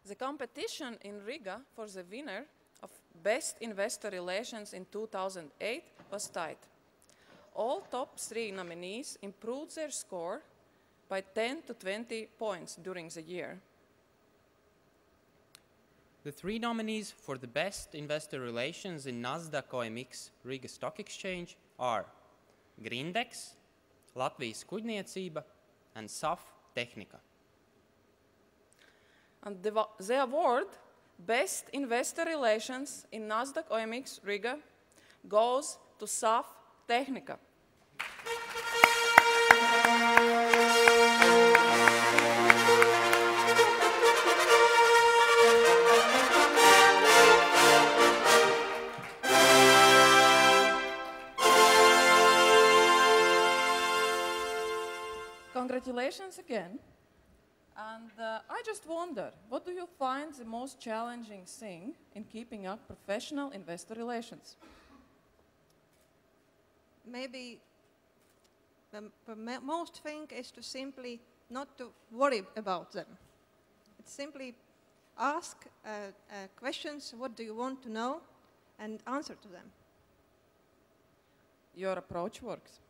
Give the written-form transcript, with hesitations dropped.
The competition in Riga for the winner of Best Investor Relations in 2008 was tight. All top 3 nominees improved their score by 10 to 20 points during the year. The 3 nominees for the Best Investor Relations in Nasdaq OMX Riga Stock Exchange are Grindex, Latvijas Kuģniecība, and SAF Tehnika. And the award, Best Investor Relations in Nasdaq OMX Riga, goes to SAF Tehnika. Congratulations again. And I just wonder, what do you find the most challenging thing in keeping up professional investor relations? Maybe the most thing is to simply not to worry about them. It's simply ask questions, what do you want to know, and answer to them. Your approach works.